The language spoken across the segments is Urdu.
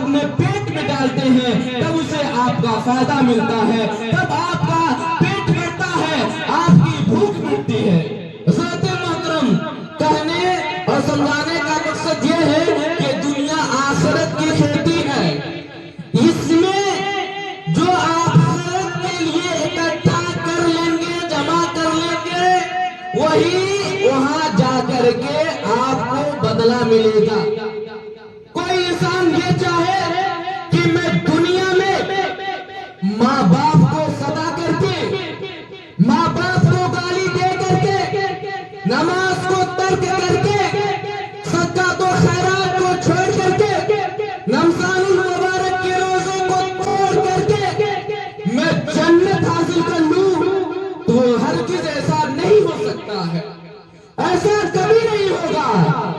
اپنے پیٹ میں ڈالتے ہیں تب اسے آپ کا فائدہ ملتا ہے، تب آپ کا پیٹ بھرتا ہے، آپ کی بھوک مٹتی ہے۔ حضرت محترم، کہنے اور سمجھانے کا مقصد یہ ہے کہ دنیا آخرت کی کھیتی ہے، اس میں جو آپ آخرت کے لیے اکٹھا کر لیں گے، جمع کر لیں گے، وہی وہاں جا کر کے آپ کو بدلہ ملے گا۔ کوئی انسان یہ چاہے کہ میں دنیا میں ماں باپ کو ستا کر کے، ماں باپ کو گالی دے کر کے، نماز کو ترک کر کے، صدقات و خیرات کو چھوڑ کر کے، رمضان المبارک کے روزے کو توڑ کر کے میں جنت حاصل کر لوں، تو ہرگز ایسا نہیں ہو سکتا ہے، ایسا کبھی نہیں ہوگا۔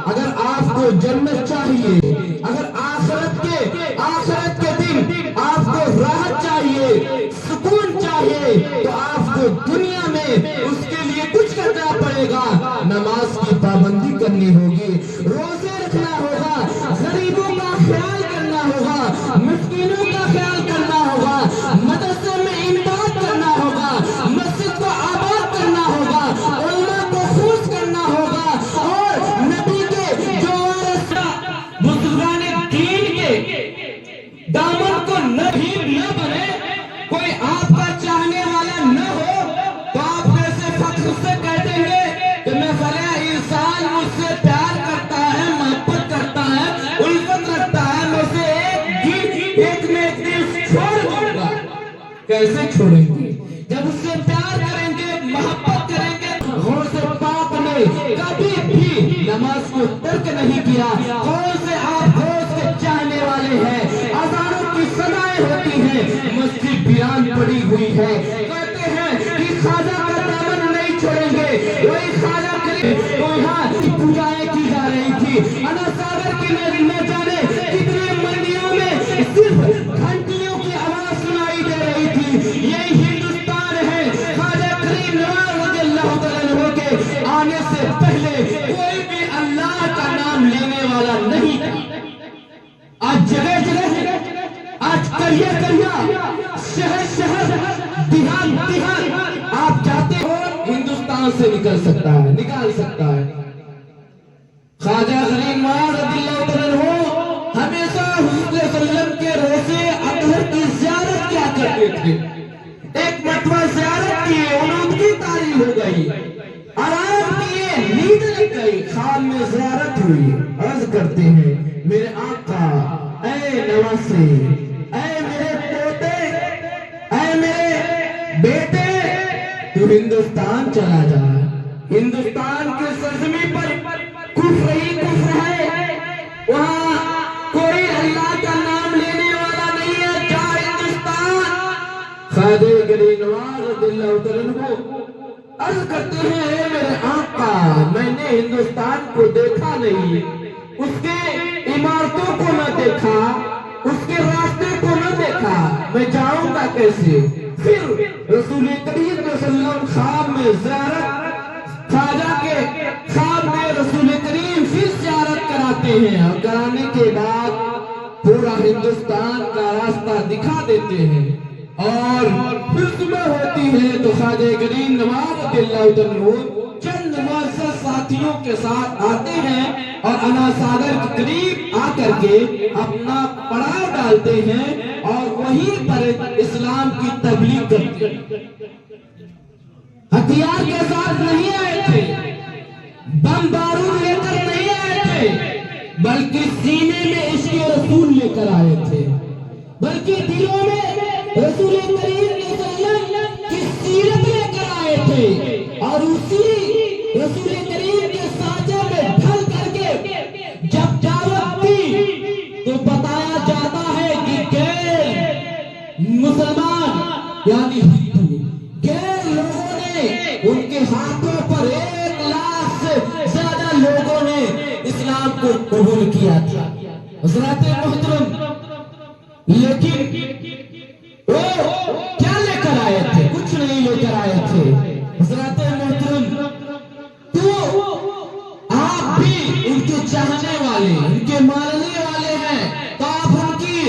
اگر آپ کو جنت چاہیے، اگر آخرت کے دن آپ کو راحت چاہیے، سکون چاہیے، تو آپ کو دنیا میں اس کے لیے کچھ کرنا پڑے گا۔ نماز کی پابندی کرنی ہوگی، روزے رکھنا ہوگا، غریبوں کا خیال کرنا ہوگا، مسکینوں کا خیال کرنا ہوگا، مدرسے میں امداد کرنا ہوگا، مسجد کو آباد کرنا ہوگا، علماء کو خوش کرنا ہوگا، اور نبی کے جو بزرگان دین کے دامن کو نبی نہ بنے، کوئی آپ کا چاہنے والا نہ ہو، تو آپ کیسے فخر سے کہہ دیں گے کہ میں فلاں انسان مجھ سے پیار کرتا ہے، محبت کرتا ہے، الفت رکھتا ہے، میں اسے ایک میں ایک دن چھوڑ دوں گا۔ کیسے چھوڑیں گے؟ جب اس سے پیار کریں گے، محبت کریں گے۔ غوث پاک نے کبھی بھی نماز کو ترک نہیں کیا۔ غوث سے آپ غوث کے چاہنے والے ہیں، اذانوں کی صدائیں ہوتی ہیں، مسجد بیان پڑی ہوئی ہے، کہتے ہیں کہ خواجہ کا دامن نہیں چھوڑیں گے، وہی خواجہ کے تو یہاں پوجائیں کی جا رہی تھی۔ انا ساگر کی نہ جانے کتنے منڈیوں میں صرف گھنٹیوں کی آواز سنائی دے رہی تھی۔ یہی ہندوستان ہے۔ خواجہ کریم نواز رضی اللہ تعالیٰ عنہ کے آنے سے پہلے کوئی بھی اللہ کا نام لینے والا نہیں تھا۔ آج جگہ جگہ، آج کریہ کریہ، شہر شہر، دیہات دیہات آپ جاتے ہو، ہندوستان سے نکال سکتا ہے۔ خواجہ غریب نواز رضی اللہ تعالیٰ عنہ ہمیشہ حضور صلی اللہ علیہ وسلم کے روزے اطہر کی زیارت کیا کرتے تھے۔ ایک مرتبہ زیارت کیے، انہوں کی تعریف ہو گئی، آرام کیے، نیند لگ گئی، خواب میں زیارت ہوئی، عرض کرتے ہیں میرے آقا، اے نواسے، اے میرے پوتے، اے میرے بیٹے، تو ہندوستان چلا جا، ہندوستان کے سرزمین پر کفر ہی کفر ہے، وہاں کوئی اللہ کا نام لینے والا نہیں ہے، جا ہندوستان۔ خواجہ غریب نواز رضی اللہ تعالیٰ عنہ عرض کرتے ہیں اے میرے آقا، میں نے ہندوستان کو دیکھا نہیں، اس کے عمارتوں کو نہ دیکھا، اس کے راستے کو نہ دیکھا، میں جاؤں گا کیسے؟ پھر رسول کریم صلی اللہ علیہ وسلم خواب میں زیارت، خواجہ کے خواب میں رسول کریم پھر زیارت کراتے ہیں، اور کرانے کے بعد پورا ہندوستان کا راستہ دکھا دیتے ہیں، اور پھر صبح ہوتی ہے تو خواجہ غریب نواز رضی اللہ تعالیٰ عنہ چند معزز ساتھیوں کے ساتھ آتے ہیں اور انا ساگر کے قریب آ کر کے اپنا پڑاؤ ڈالتے ہیں، اور وہیں پر اسلام کی تبلیغ کرتے ہیں۔ ہتھیار کے ساتھ نہیں آئے تھے، بم بارود لے کر نہیں آئے تھے، بلکہ سینے میں عشق رسول لے کر آئے تھے، بلکہ دلوں میں رسول کریم صلی اللہ علیہ وسلم کی سیرت لے کر آئے تھے، اور اسی رسول کریم کے سانچے میں ڈھل کر کے جب دعوت دی تو بتایا جاتا ہے کہ غیر مسلمان یعنی ہندو غیر لوگوں نے ان کے ہاتھوں پر 1 لاکھ سے زیادہ لوگوں نے اسلام کو قبول کیا تھا۔ حضرات محترم، لیکن وہ کیا لے کر آئے تھے؟ کچھ نہیں لے کر آئے تھے۔ حضرات محترم، تو آپ بھی ان کے چاہنے والے، ان کے ماننے والے ہیں، تو آپ ان کی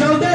14